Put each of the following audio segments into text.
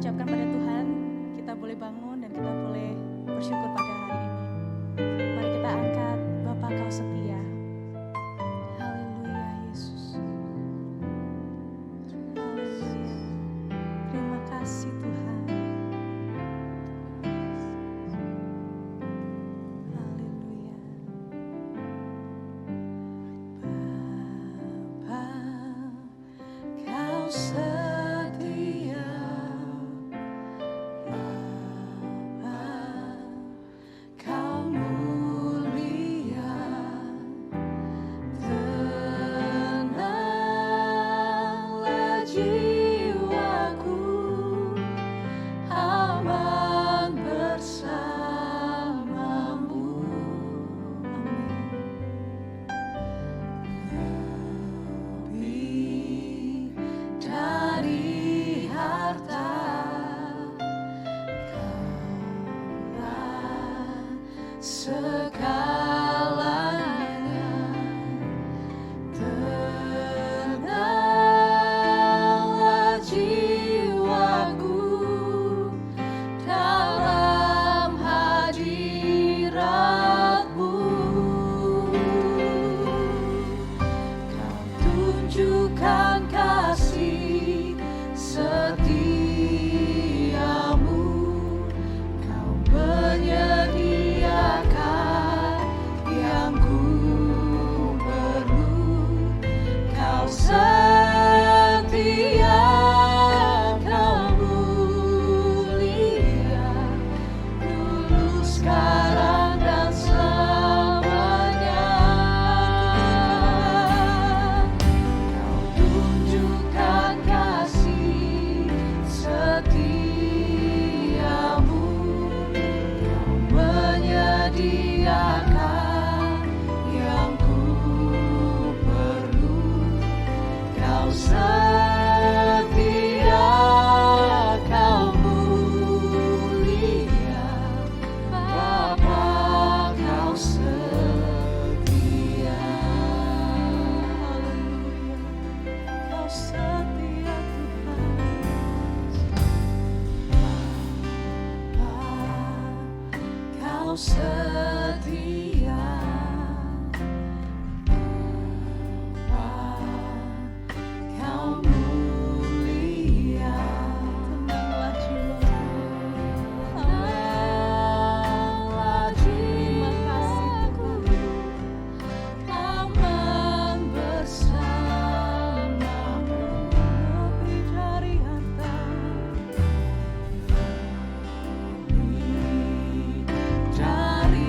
ucapkan pada Tuhan, kita boleh bangun dan kita boleh bersyukur pada hari ini. Mari kita angkat, Bapa Kau setia. Haleluya Yesus. Haleluya. Terima kasih Tuhan. Haleluya. Bapa, Kau setia. Bapa, Kau mulia. Tenanglah jiwaku, aman bersamamu. Lebih dari harta, Kaulah segalanya. Tenanglah jiwaku dalam hadirat-Mu. Kau tunjukkan kasih setiamu. Kau menyediakan yang ku perlu. Kau setia, Kau mulia, dulu, sekarang, dan selamanya. Kau tunjukkan kasih setiamu. Kau menyediakan yang ku perlu. Kau setia, Kau mulia, Bapa, Kau setia. Haleluya. Kau setia Tuhan. Bapa, Kau setia. Bapa, Kau mulia. Tenanglah jiwaku. Tenanglah jiwaku. Aman bersamamu. Lebih dari harta, lebih dari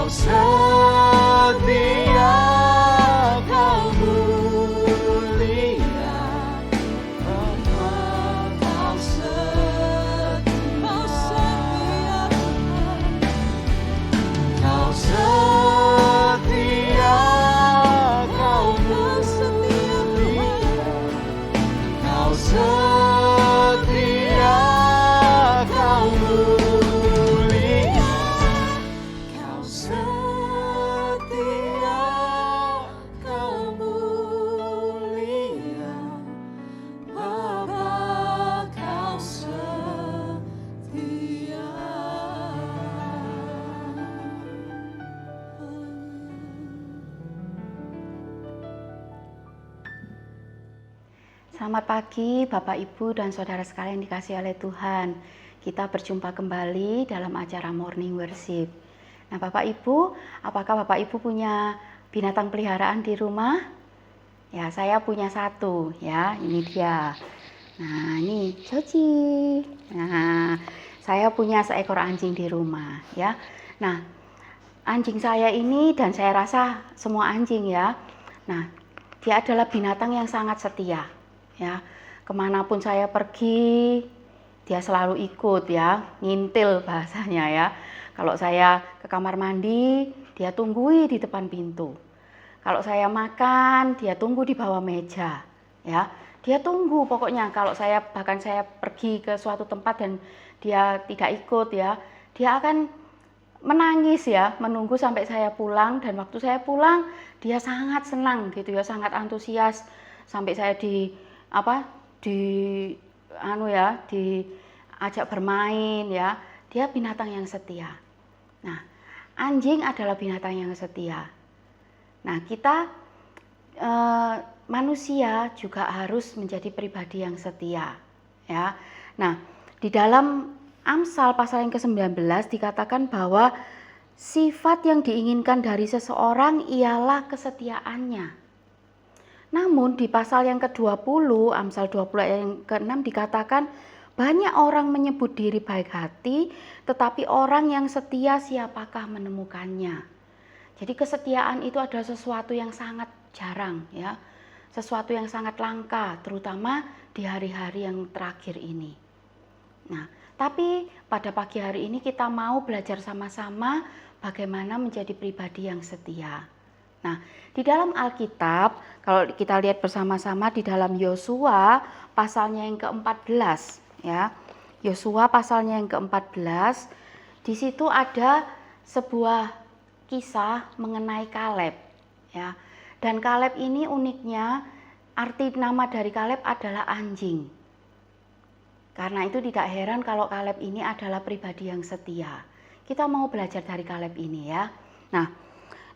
Kau setia, kau mulia, Bapa, kau setia, kau setia, kau mulia, kau setia, kau mulia, kau setia, kau mulia, Bapa, kau setia. Selamat pagi Bapak Ibu dan Saudara sekalian dikasihi oleh Tuhan. Kita berjumpa kembali dalam acara Morning Worship. Nah Bapak Ibu, apakah Bapak Ibu punya binatang peliharaan di rumah? Ya, saya punya satu ya, ini dia. Nah ini Joji. Nah, saya punya seekor anjing di rumah ya. Nah, anjing saya ini dan saya rasa semua anjing ya. Nah, dia adalah binatang yang sangat setia ya. Kemanapun saya pergi, dia selalu ikut ya, ngintil bahasanya ya. Kalau saya ke kamar mandi, dia tunggui di depan pintu. Kalau saya makan, dia tunggu di bawah meja ya. Dia tunggu pokoknya kalau bahkan saya pergi ke suatu tempat dan dia tidak ikut ya, dia akan menangis ya, menunggu sampai saya pulang, dan waktu saya pulang dia sangat senang gitu ya, sangat antusias sampai saya diajak bermain ya. Dia binatang yang setia. Nah, anjing adalah binatang yang setia. Nah, kita manusia juga harus menjadi pribadi yang setia ya. Nah, di dalam Amsal pasal yang ke-19 dikatakan bahwa sifat yang diinginkan dari seseorang ialah kesetiaannya. Namun di pasal yang ke-20, Amsal 20 ayat yang ke-6 dikatakan banyak orang menyebut diri baik hati, tetapi orang yang setia siapakah menemukannya. Jadi kesetiaan itu adalah sesuatu yang sangat jarang ya, sesuatu yang sangat langka, terutama di hari-hari yang terakhir ini. Nah, tapi pada pagi hari ini kita mau belajar sama-sama bagaimana menjadi pribadi yang setia. Nah, di dalam Alkitab, kalau kita lihat bersama-sama di dalam Yosua pasalnya yang ke-14 ya. Yosua pasalnya yang ke-14, di situ ada sebuah kisah mengenai Kaleb ya. Dan Kaleb ini uniknya arti nama dari Kaleb adalah anjing. Karena itu tidak heran kalau Kaleb ini adalah pribadi yang setia. Kita mau belajar dari Kaleb ini ya. Nah,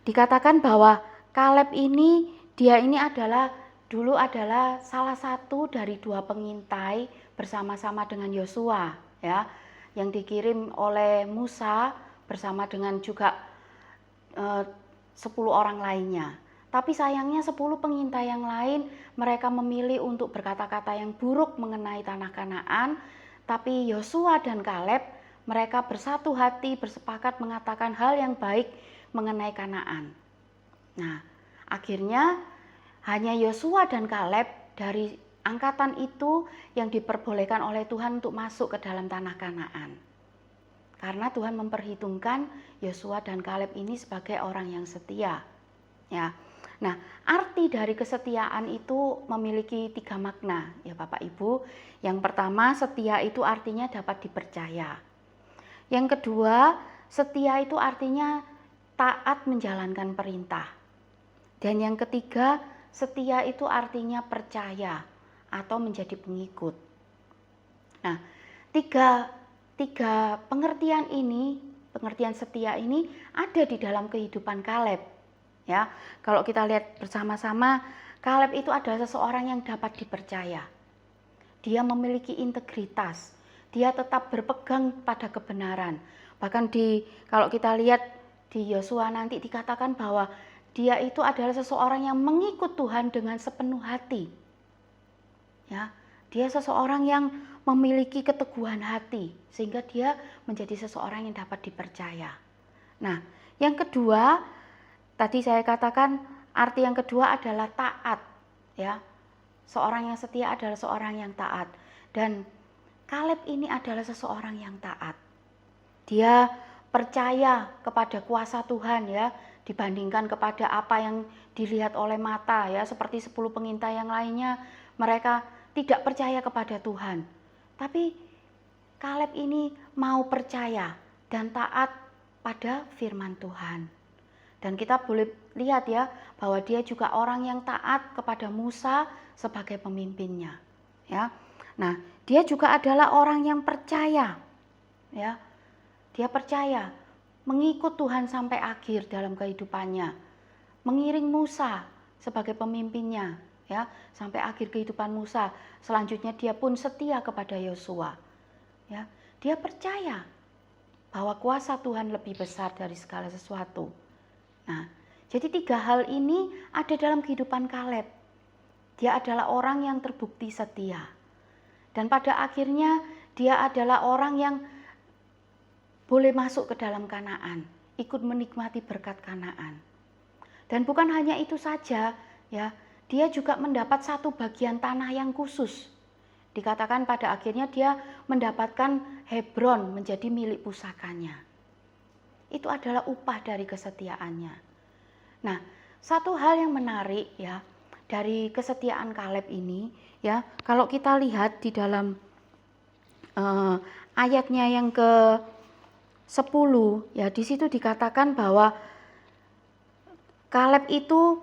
dikatakan bahwa Kaleb ini dulu adalah salah satu dari 2 pengintai bersama-sama dengan Yosua ya, yang dikirim oleh Musa bersama dengan juga 10 orang lainnya. Tapi sayangnya 10 pengintai yang lain mereka memilih untuk berkata-kata yang buruk mengenai tanah Kanaan, tapi Yosua dan Kaleb mereka bersatu hati bersepakat mengatakan hal yang baik mengenai Kanaan. Nah, akhirnya hanya Yosua dan Kaleb dari angkatan itu yang diperbolehkan oleh Tuhan untuk masuk ke dalam tanah Kanaan. Karena Tuhan memperhitungkan Yosua dan Kaleb ini sebagai orang yang setia. Ya. Nah, arti dari kesetiaan itu memiliki 3 makna ya Bapak Ibu. Yang pertama, setia itu artinya dapat dipercaya. Yang kedua, setia itu artinya taat menjalankan perintah. Dan yang ketiga, setia itu artinya percaya atau menjadi pengikut. Nah, tiga pengertian ini, pengertian setia ini ada di dalam kehidupan Kaleb. Ya, kalau kita lihat bersama-sama, Kaleb itu adalah seseorang yang dapat dipercaya. Dia memiliki integritas, dia tetap berpegang pada kebenaran. Bahkan kalau kita lihat di Yosua nanti dikatakan bahwa dia itu adalah seseorang yang mengikut Tuhan dengan sepenuh hati. Ya, dia seseorang yang memiliki keteguhan hati sehingga dia menjadi seseorang yang dapat dipercaya. Nah, Yang kedua, tadi saya katakan arti yang kedua adalah taat, ya. Seorang yang setia adalah seorang yang taat, dan Kaleb ini adalah seseorang yang taat. Dia percaya kepada kuasa Tuhan, ya, dibandingkan kepada apa yang dilihat oleh mata, ya, seperti 10 pengintai yang lainnya, mereka tidak percaya kepada Tuhan. Tapi Kaleb ini mau percaya dan taat pada firman Tuhan. Dan kita boleh lihat, ya, bahwa dia juga orang yang taat kepada Musa sebagai pemimpinnya, ya. Nah, dia juga adalah orang yang percaya, ya. Dia percaya mengikut Tuhan sampai akhir dalam kehidupannya, mengiring Musa sebagai pemimpinnya, ya, sampai akhir kehidupan Musa. Selanjutnya dia pun setia kepada Yosua, ya. Dia percaya bahwa kuasa Tuhan lebih besar dari segala sesuatu. Nah, jadi 3 hal ini ada dalam kehidupan Kaleb. Dia adalah orang yang terbukti setia, dan pada akhirnya dia adalah orang yang boleh masuk ke dalam Kanaan, ikut menikmati berkat Kanaan. Dan bukan hanya itu saja, ya, dia juga mendapat satu bagian tanah yang khusus. Dikatakan pada akhirnya dia mendapatkan Hebron menjadi milik pusakanya. Itu adalah upah dari kesetiaannya. Nah, satu hal yang menarik, ya, dari kesetiaan Kaleb ini, ya, kalau kita lihat di dalam ayatnya yang ke-10, ya, di situ dikatakan bahwa Kaleb itu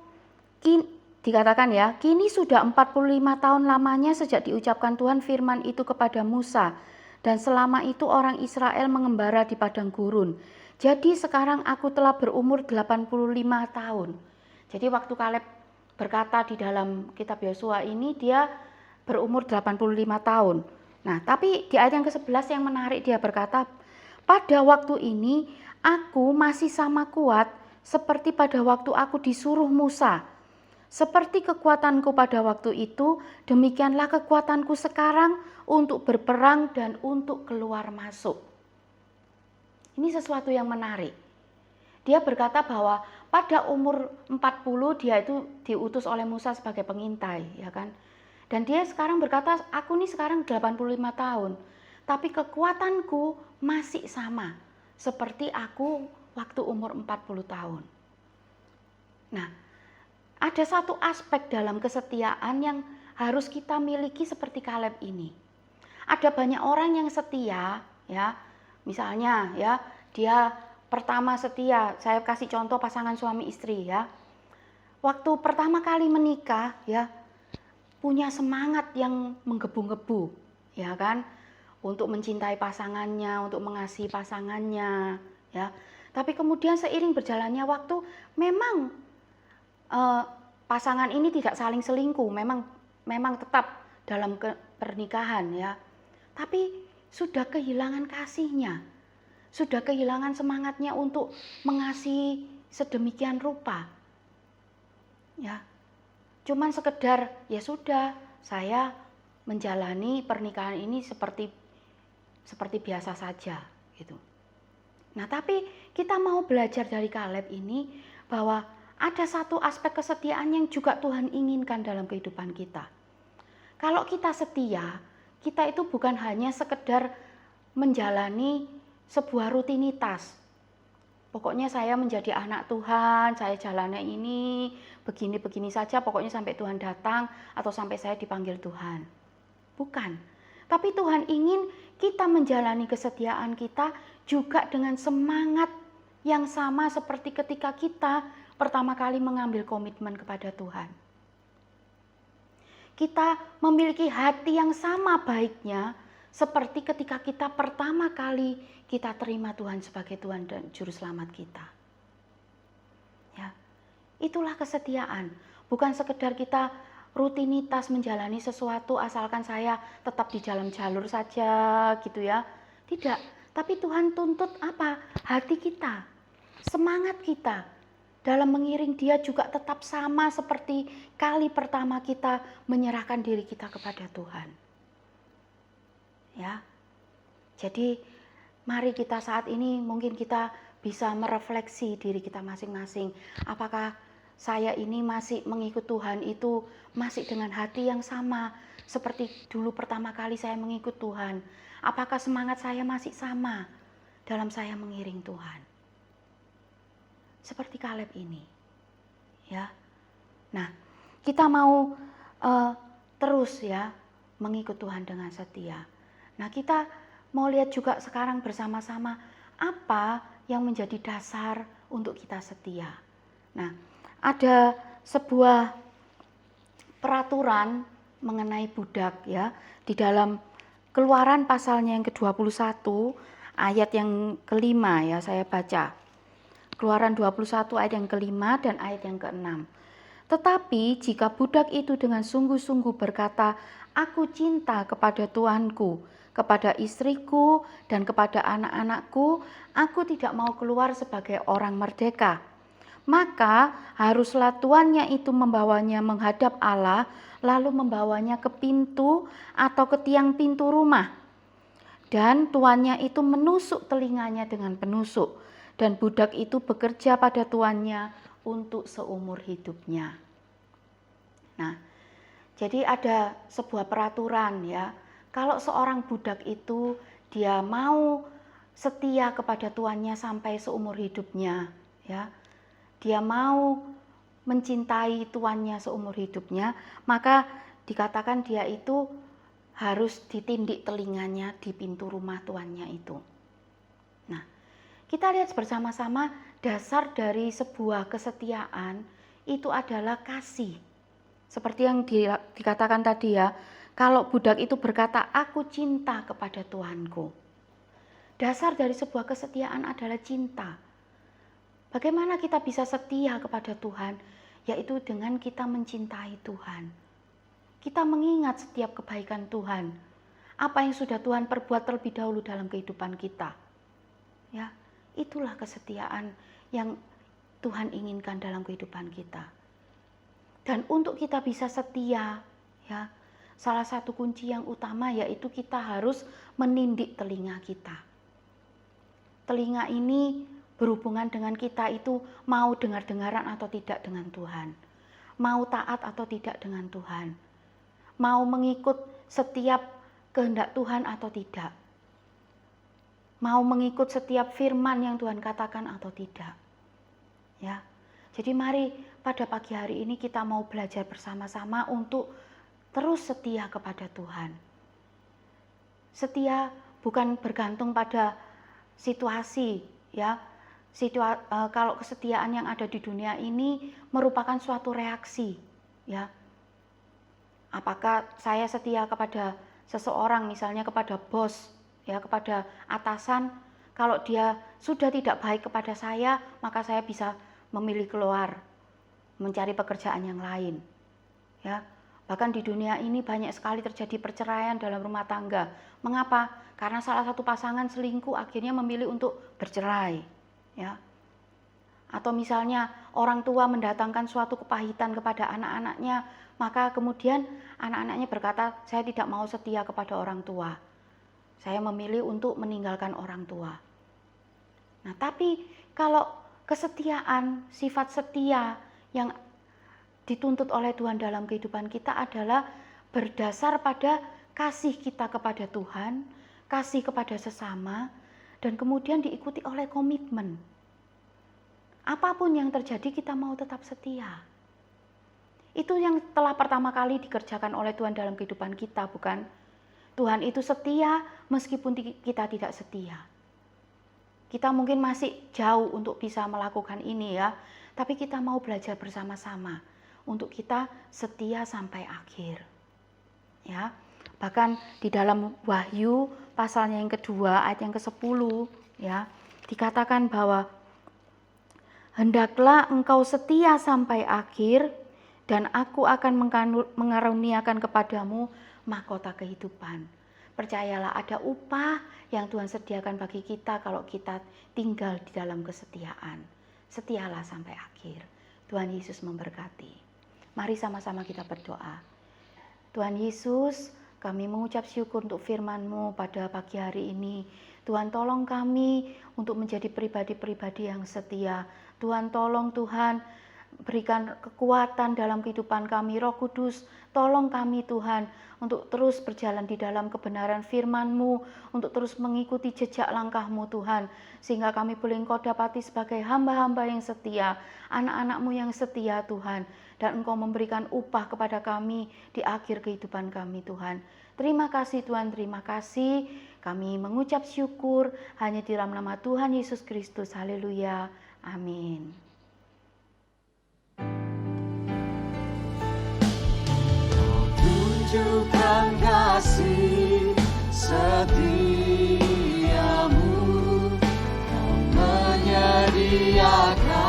dikatakan, ya, kini sudah 45 tahun lamanya sejak diucapkan Tuhan firman itu kepada Musa, dan selama itu orang Israel mengembara di padang gurun. Jadi sekarang aku telah berumur 85 tahun. Jadi waktu Kaleb berkata di dalam kitab Yosua ini, dia berumur 85 tahun. Nah, tapi di ayat yang ke-11 yang menarik, dia berkata, pada waktu ini aku masih sama kuat seperti pada waktu aku disuruh Musa. Seperti kekuatanku pada waktu itu, demikianlah kekuatanku sekarang untuk berperang dan untuk keluar masuk. Ini sesuatu yang menarik. Dia berkata bahwa pada umur 40 dia itu diutus oleh Musa sebagai pengintai, ya kan? Dan dia sekarang berkata, aku nih sekarang 85 tahun, tapi kekuatanku masih sama seperti aku waktu umur 40 tahun. Nah, ada satu aspek dalam kesetiaan yang harus kita miliki seperti Kaleb ini. Ada banyak orang yang setia, ya. Misalnya, ya, dia pertama setia, saya kasih contoh pasangan suami istri, ya. Waktu pertama kali menikah, ya, punya semangat yang menggebu-gebu, ya kan, untuk mencintai pasangannya, untuk mengasihi pasangannya, ya. Tapi kemudian seiring berjalannya waktu, memang pasangan ini tidak saling selingkuh, memang tetap dalam pernikahan, ya. Tapi sudah kehilangan kasihnya, sudah kehilangan semangatnya untuk mengasihi sedemikian rupa, ya. Cuman sekedar, ya sudah, saya menjalani pernikahan ini seperti biasa saja, gitu. Nah, tapi kita mau belajar dari Kaleb ini bahwa ada satu aspek kesetiaan yang juga Tuhan inginkan dalam kehidupan kita. Kalau kita setia, kita itu bukan hanya sekedar menjalani sebuah rutinitas. Pokoknya saya menjadi anak Tuhan, saya jalannya ini, begini-begini saja, pokoknya sampai Tuhan datang atau sampai saya dipanggil Tuhan. Bukan. Tapi Tuhan ingin kita menjalani kesetiaan kita juga dengan semangat yang sama seperti ketika kita pertama kali mengambil komitmen kepada Tuhan. Kita memiliki hati yang sama baiknya seperti ketika kita pertama kali kita terima Tuhan sebagai Tuhan dan Juru Selamat kita. Ya, itulah kesetiaan. Bukan sekedar kita rutinitas menjalani sesuatu asalkan saya tetap di dalam jalur saja gitu ya. Tidak, tapi Tuhan tuntut apa? Hati kita, semangat kita dalam mengiring Dia juga tetap sama seperti kali pertama kita menyerahkan diri kita kepada Tuhan. Ya. Jadi mari kita saat ini mungkin kita bisa merefleksi diri kita masing-masing. Apakah saya ini masih mengikut Tuhan itu masih dengan hati yang sama seperti dulu pertama kali saya mengikut Tuhan? Apakah semangat saya masih sama dalam saya mengiring Tuhan? Seperti Kaleb ini. Ya. Nah, kita mau terus ya mengikut Tuhan dengan setia. Nah, kita mau lihat juga sekarang bersama-sama apa yang menjadi dasar untuk kita setia. Nah, ada sebuah peraturan mengenai budak ya di dalam Keluaran pasalnya yang ke-21 ayat yang kelima ya saya baca. Keluaran 21 ayat yang kelima dan ayat yang keenam. Tetapi jika budak itu dengan sungguh-sungguh berkata, aku cinta kepada Tuanku, kepada istriku dan kepada anak-anakku, aku tidak mau keluar sebagai orang merdeka. Maka haruslah tuannya itu membawanya menghadap Allah, lalu membawanya ke pintu atau ke tiang pintu rumah. Dan tuannya itu menusuk telinganya dengan penusuk, dan budak itu bekerja pada tuannya untuk seumur hidupnya. Nah, jadi ada sebuah peraturan ya, kalau seorang budak itu dia mau setia kepada tuannya sampai seumur hidupnya, ya, dia mau mencintai tuannya seumur hidupnya, maka dikatakan dia itu harus ditindik telinganya di pintu rumah tuannya itu. Nah, kita lihat bersama-sama dasar dari sebuah kesetiaan itu adalah kasih. Seperti yang dikatakan tadi ya, kalau budak itu berkata, aku cinta kepada Tuanku. Dasar dari sebuah kesetiaan adalah cinta. Bagaimana kita bisa setia kepada Tuhan? Yaitu dengan kita mencintai Tuhan. Kita mengingat setiap kebaikan Tuhan. Apa yang sudah Tuhan perbuat terlebih dahulu dalam kehidupan kita. Ya, itulah kesetiaan yang Tuhan inginkan dalam kehidupan kita. Dan untuk kita bisa setia, ya, salah satu kunci yang utama yaitu kita harus menindik telinga kita. Telinga ini berhubungan dengan kita itu mau dengar-dengaran atau tidak dengan Tuhan. Mau taat atau tidak dengan Tuhan. Mau mengikut setiap kehendak Tuhan atau tidak. Mau mengikut setiap firman yang Tuhan katakan atau tidak. Ya. Jadi mari pada pagi hari ini kita mau belajar bersama-sama untuk terus setia kepada Tuhan. Setia bukan bergantung pada situasi, ya. Kalau kesetiaan yang ada di dunia ini merupakan suatu reaksi, ya. Apakah saya setia kepada seseorang, misalnya kepada bos, ya, kepada atasan, kalau dia sudah tidak baik kepada saya, maka saya bisa memilih keluar, mencari pekerjaan yang lain. Ya, bahkan di dunia ini banyak sekali terjadi perceraian dalam rumah tangga. Mengapa? Karena salah satu pasangan selingkuh akhirnya memilih untuk bercerai. Ya. Atau misalnya orang tua mendatangkan suatu kepahitan kepada anak-anaknya, maka kemudian anak-anaknya berkata, saya tidak mau setia kepada orang tua. Saya memilih untuk meninggalkan orang tua. Nah, tapi kalau kesetiaan, sifat setia yang dituntut oleh Tuhan dalam kehidupan kita adalah berdasar pada kasih kita kepada Tuhan, kasih kepada sesama, dan kemudian diikuti oleh komitmen. Apapun yang terjadi kita mau tetap setia. Itu yang telah pertama kali dikerjakan oleh Tuhan dalam kehidupan kita, bukan? Tuhan itu setia meskipun kita tidak setia. Kita mungkin masih jauh untuk bisa melakukan ini ya, tapi kita mau belajar bersama-sama untuk kita setia sampai akhir. Ya, bahkan di dalam Wahyu pasalnya yang kedua ayat yang ke-10 ya, dikatakan bahwa hendaklah engkau setia sampai akhir dan aku akan mengaruniakan kepadamu mahkota kehidupan. Percayalah ada upah yang Tuhan sediakan bagi kita kalau kita tinggal di dalam kesetiaan. Setialah sampai akhir. Tuhan Yesus memberkati. Mari sama-sama kita berdoa. Tuhan Yesus, kami mengucap syukur untuk firman-Mu pada pagi hari ini. Tuhan tolong kami untuk menjadi pribadi-pribadi yang setia. Tuhan tolong Tuhan berikan kekuatan dalam kehidupan kami. Roh Kudus, tolong kami Tuhan untuk terus berjalan di dalam kebenaran firman-Mu, untuk terus mengikuti jejak langkah-Mu Tuhan, sehingga kami boleh Engkau dapati sebagai hamba-hamba yang setia, anak-anak-Mu yang setia Tuhan, dan Engkau memberikan upah kepada kami di akhir kehidupan kami Tuhan. Terima kasih Tuhan, terima kasih. Kami mengucap syukur hanya di dalam nama Tuhan Yesus Kristus. Haleluya. Amin. Tunjukkan kasih setiamu, Kau menyediakan